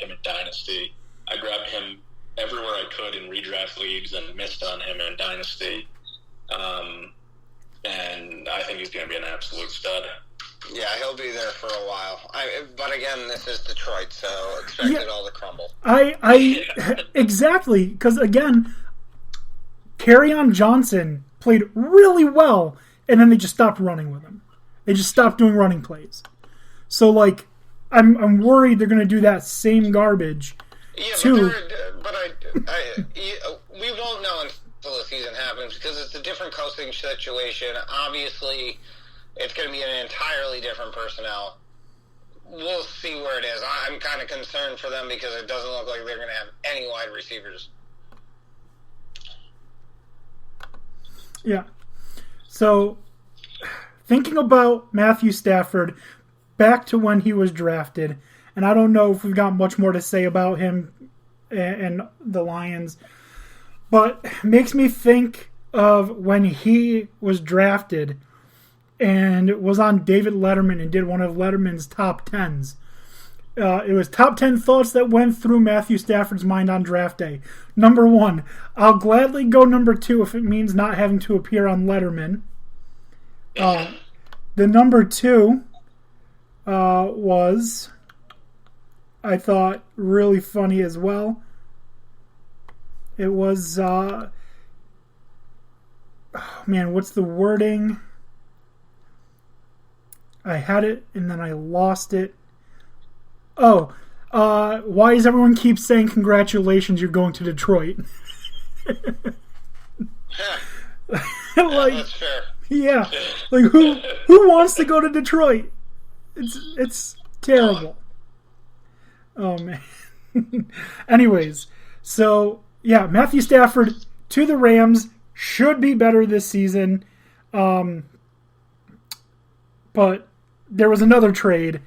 him in Dynasty. I grabbed him everywhere I could in redraft leagues and missed on him in Dynasty. And I think he's going to be an absolute stud. Yeah, he'll be there for a while. But again, this is Detroit, so expect it all to crumble. Exactly, because again, Kerryon Johnson played really well, and then they just stopped running with him. They just stopped doing running plays. So, like, I'm worried they're going to do that same garbage. Yeah, too. but we won't know until the season happens because it's a different coaching situation. Obviously, it's going to be an entirely different personnel. We'll see where it is. I'm kind of concerned for them because it doesn't look like they're going to have any wide receivers. Yeah. So, thinking about Matthew Stafford, back to when he was drafted, and I don't know if we've got much more to say about him and the Lions, but makes me think of when he was drafted and was on David Letterman and did one of Letterman's top 10s. It was top 10 thoughts that went through Matthew Stafford's mind on draft day. Number 1, I'll gladly go number 2 if it means not having to appear on Letterman. The number 2 was, I thought, really funny as well. It was, what's the wording? I had it and then I lost it. Why does everyone keep saying congratulations, you're going to Detroit? That's fair. Yeah. Like who wants to go to Detroit? It's terrible. Oh man. Anyways, so yeah, Matthew Stafford to the Rams should be better this season. But there was another trade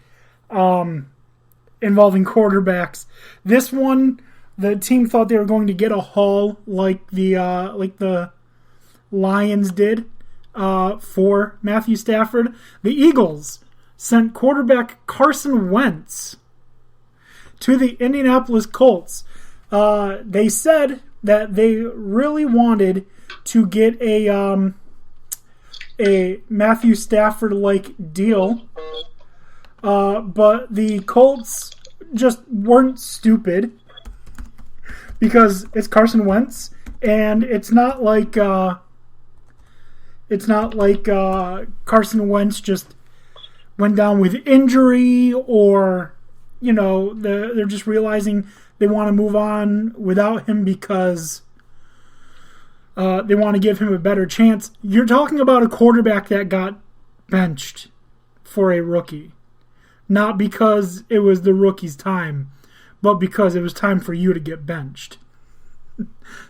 involving quarterbacks. This one, the team thought they were going to get a haul like the Lions did for Matthew Stafford. The Eagles sent quarterback Carson Wentz to the Indianapolis Colts. They said that they really wanted to get a Matthew Stafford-like deal, but the Colts just weren't stupid because it's Carson Wentz, and it's not like Carson Wentz just went down with injury, or they're just realizing they want to move on without him because they want to give him a better chance. You're talking about a quarterback that got benched for a rookie. Not because it was the rookie's time, but because it was time for you to get benched.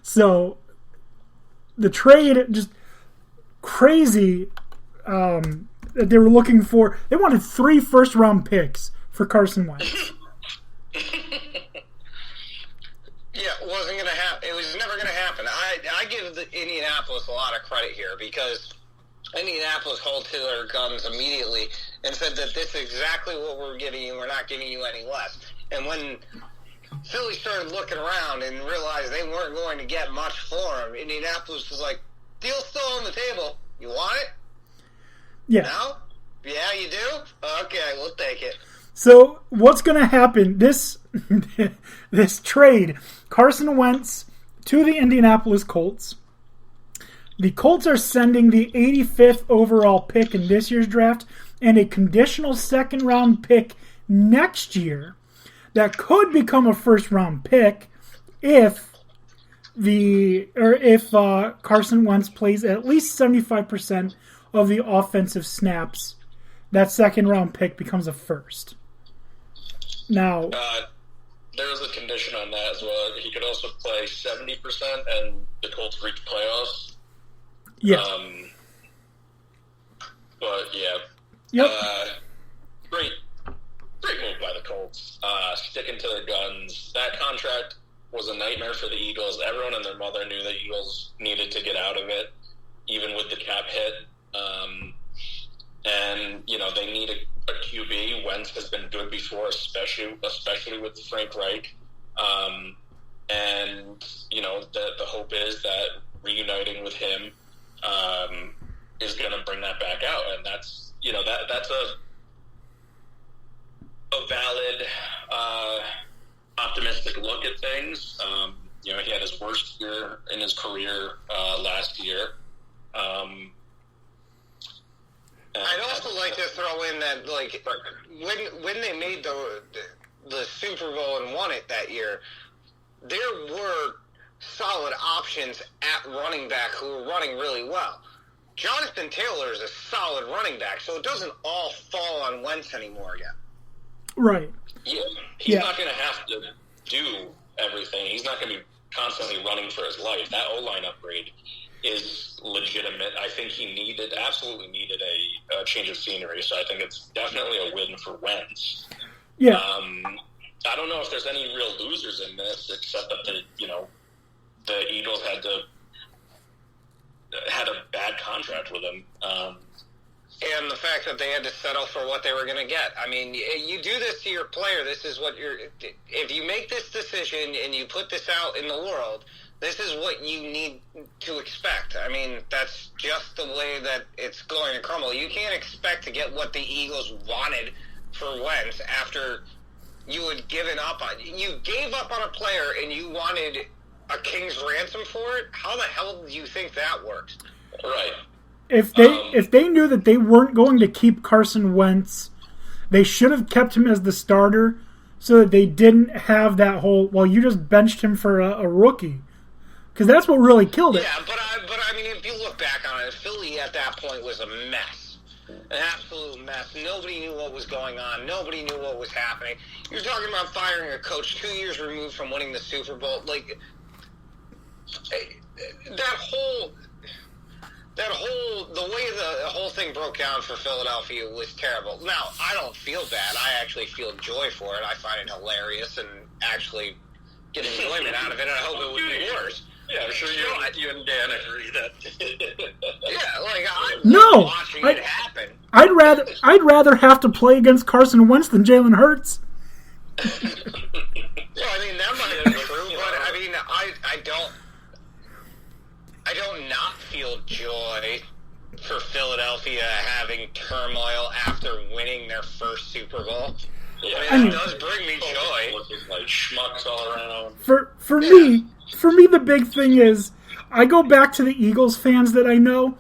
So, the trade, just crazy that they were looking for. They wanted 3 first-round picks for Carson Wentz. Yeah, it wasn't going to happen. It was never going to happen. I give Indianapolis a lot of credit here because Indianapolis held to their guns immediately and said that this is exactly what we're giving you. We're not giving you any less. And when Philly started looking around and realized they weren't going to get much for him, Indianapolis was like, deal's still on the table. You want it? Yeah. No? Yeah, you do? Okay, we'll take it. So what's going to happen? This trade, Carson Wentz to the Indianapolis Colts. The Colts are sending the 85th overall pick in this year's draft and a conditional second-round pick next year that could become a first-round pick if Carson Wentz plays at least 75% of the offensive snaps. That second-round pick becomes a first. Now, there's a condition on that as well. He could also play 70% and the Colts reach playoffs. Yeah. But yeah. Yep. Great move by the Colts. Sticking to their guns. That contract was a nightmare for the Eagles. Everyone and their mother knew the Eagles needed to get out of it, even with the cap hit. and they need a QB. Wentz has been good before, especially with Frank Reich. And the hope is that reuniting with him is going to bring that back out, and that's that's a valid, optimistic look at things. He had his worst year in his career last year. I'd also like to throw in that, like, when they made the Super Bowl and won it that year, there were solid options at running back who were running really well. Jonathan Taylor is a solid running back, so it doesn't all fall on Wentz anymore yet. Right. Yeah, he's not going to have to do everything. He's not going to be constantly running for his life. That O-line upgrade is legitimate. I think he absolutely needed a change of scenery, so I think it's definitely a win for Wentz. Yeah. I don't know if there's any real losers in this, except that the Eagles had a bad contract with him. And the fact that they had to settle for what they were going to get. I mean, you do this to your player. This is what if you make this decision and you put this out in the world, this is what you need to expect. I mean, that's just the way that it's going to crumble. You can't expect to get what the Eagles wanted for Wentz after you had given up on. You gave up on a player and you wanted a king's ransom for it. How the hell do you think that works? Right. If they knew that they weren't going to keep Carson Wentz, they should have kept him as the starter so that they didn't have that whole, well, you just benched him for a rookie. Because that's what really killed it. Yeah, but I mean, if you look back on it, Philly at that point was a mess. An absolute mess. Nobody knew what was going on. Nobody knew what was happening. You're talking about firing a coach 2 years removed from winning the Super Bowl. Like, the way the whole thing broke down for Philadelphia was terrible. Now, I don't feel bad. I actually feel joy for it. I find it hilarious and actually get enjoyment out of it. I hope it would be worse. Yeah, I'm sure you and Dan agree that. Yeah, like I'm watching it happen. I'd rather have to play against Carson Wentz than Jalen Hurts. Well, I mean that might be true, but I mean I don't not feel joy for Philadelphia having turmoil after winning their first Super Bowl. Yeah, I mean, it does bring me joy. Looking like schmucks all around. For me, the big thing is I go back to the Eagles fans that I know,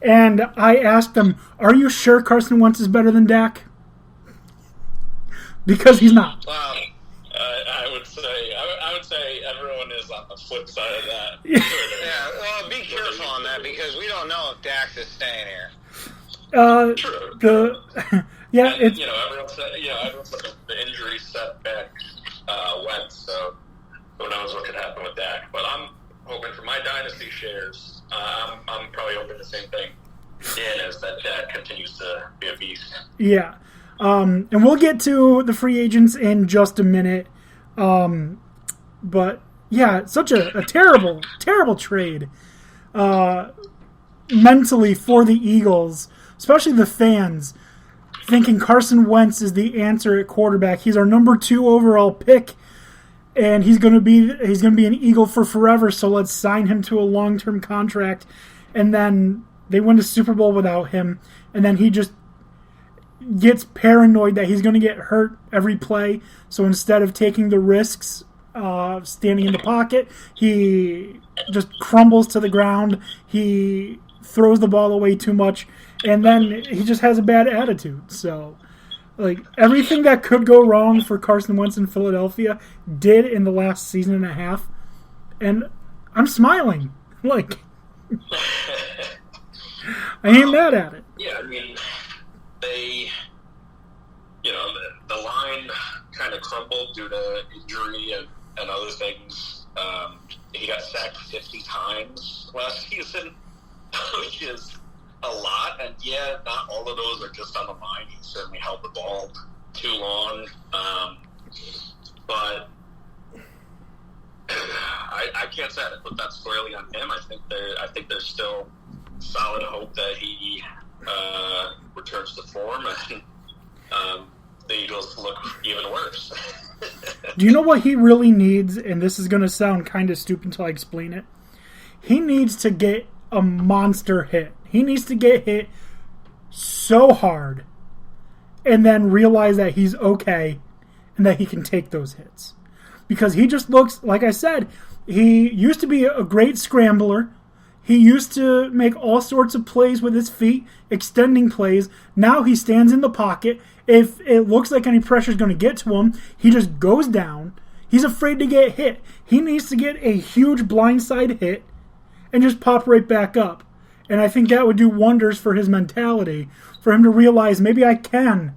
and I ask them, "Are you sure Carson Wentz is better than Dak?" Because he's not. Well, I would say everyone is on the flip side of that. Yeah, well, be careful on that because we don't know if Dax is staying here. True. It's everyone said the injury setback Wentz, so who knows what could happen with Dak. But I'm hoping for my dynasty shares. I'm probably hoping the same thing. Dan is that Dak continues to be a beast. Yeah. And we'll get to the free agents in just a minute. But, yeah, such a terrible, terrible trade mentally for the Eagles, especially the fans, thinking Carson Wentz is the answer at quarterback. He's our number 2 overall pick, and he's going to be an Eagle for forever, so let's sign him to a long-term contract. And then they win the Super Bowl without him, and then he just gets paranoid that he's going to get hurt every play. So instead of taking the risks of standing in the pocket, he just crumbles to the ground. He throws the ball away too much, and then he just has a bad attitude. So, like, everything that could go wrong for Carson Wentz in Philadelphia did in the last season and a half, and I'm smiling. Like, I ain't mad at it. Yeah, I mean, the line kind of crumbled due to injury and other things. He got sacked 50 times last season, which is a lot. And yeah, not all of those are just on the line. He certainly held the ball too long. But I can't say I put that squarely on him. I think there's still solid hope that he returns to form, and the Eagles look even worse. Do you know what he really needs? And this is going to sound kind of stupid until I explain it. He needs to get a monster hit. He needs to get hit so hard and then realize that he's okay and that he can take those hits. Because he just looks, like I said, he used to be a great scrambler. He used to make all sorts of plays with his feet, extending plays. Now he stands in the pocket. If it looks like any pressure is going to get to him, he just goes down. He's afraid to get hit. He needs to get a huge blindside hit and just pop right back up. And I think that would do wonders for his mentality, for him to realize maybe I can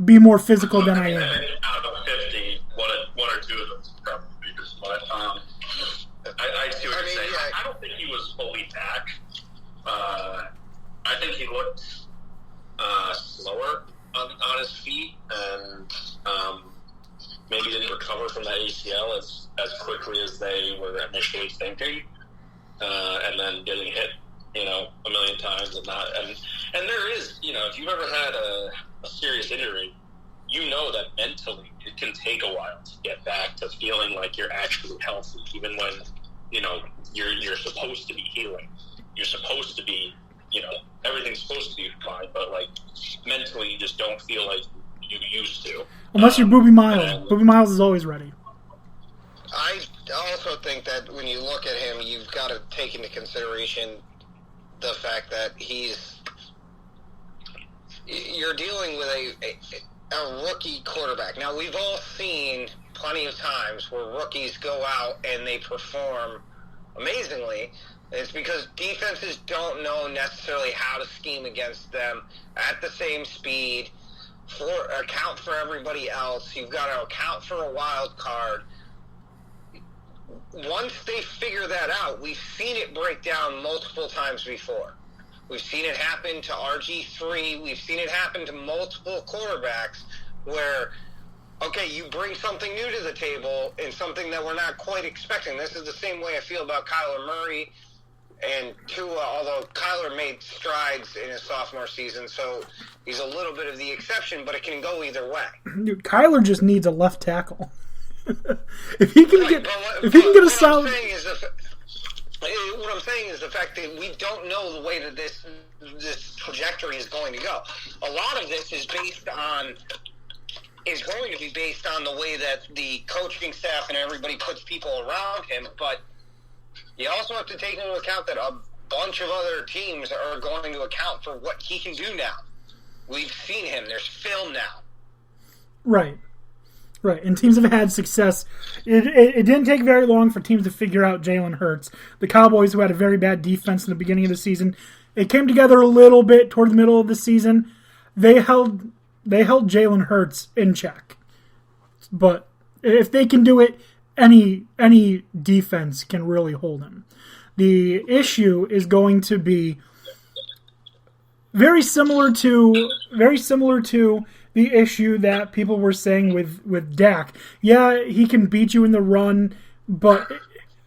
be more physical than I am. Out of 50, one or two of them probably just but I see what you're saying. Yeah. I don't think he was fully back. I think he looked slower on his feet, and maybe didn't recover from that ACL as quickly as they were initially thinking, and then getting hit, a million times and not. And there is, if you've ever had a serious injury, that mentally it can take a while to get back to feeling like you're actually healthy, even when you're supposed to be healing. You're supposed to be, everything's supposed to be fine, but like mentally you just don't feel like you used to. Unless you're Boobie Miles. Boobie Miles is always ready. I also think that when you look at him, you've got to take into consideration the fact that you're dealing with a rookie quarterback. Now, we've all seen plenty of times where rookies go out and they perform amazingly. It's because defenses don't know necessarily how to scheme against them at the same speed, account for everybody else. You've got to account for a wild card. Once they figure that out, we've seen it break down multiple times before. We've seen it happen to RG3. We've seen it happen to multiple quarterbacks where, okay, you bring something new to the table and something that we're not quite expecting. This is the same way I feel about Kyler Murray and Tua, although Kyler made strides in his sophomore season, so he's a little bit of the exception, but it can go either way. Dude, Kyler just needs a left tackle. If he can get a solid... What I'm saying is the fact that we don't know the way that this trajectory is going to go. A lot of this is going to be based on the way that the coaching staff and everybody puts people around him, but you also have to take into account that a bunch of other teams are going to account for what he can do now. We've seen him. There's film now. Right. And teams have had success. It didn't take very long for teams to figure out Jalen Hurts. The Cowboys, who had a very bad defense in the beginning of the season, it came together a little bit toward the middle of the season. They held Jalen Hurts in check. But if they can do it, any defense can really hold him. The issue is going to be very similar to the issue that people were saying with Dak. Yeah, he can beat you in the run, but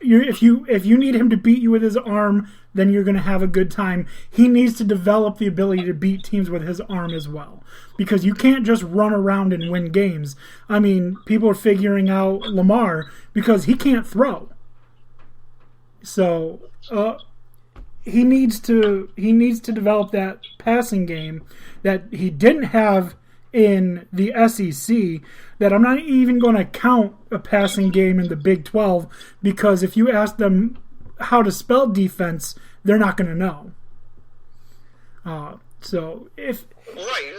if you need him to beat you with his arm, then you're going to have a good time. He needs to develop the ability to beat teams with his arm as well, because you can't just run around and win games. I mean, people are figuring out Lamar because he can't throw. So he needs to develop that passing game that he didn't have in the SEC, that I'm not even going to count a passing game in the Big 12, because if you ask them how to spell defense, they're not going to know. So if right,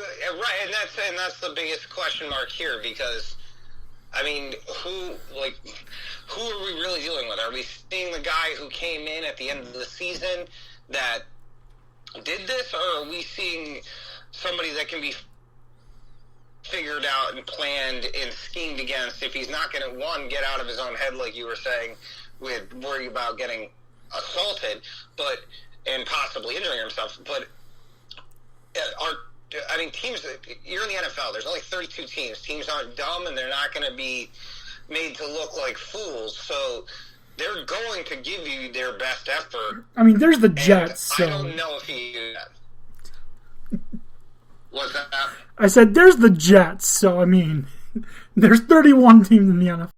and that's the biggest question mark here, because I mean, who are we really dealing with? Are we seeing the guy who came in at the end of the season that did this, or are we seeing somebody that can be figured out and planned and schemed against if he's not going to, get out of his own head, like you were saying, with worry about getting assaulted, and possibly injuring himself. But teams, you're in the NFL, there's only 32 teams. Teams aren't dumb, and they're not going to be made to look like fools. So they're going to give you their best effort. I mean, there's the Jets. So. I don't know if he did that. What's that? I said there's the Jets, so I mean, there's 31 teams in the NFL.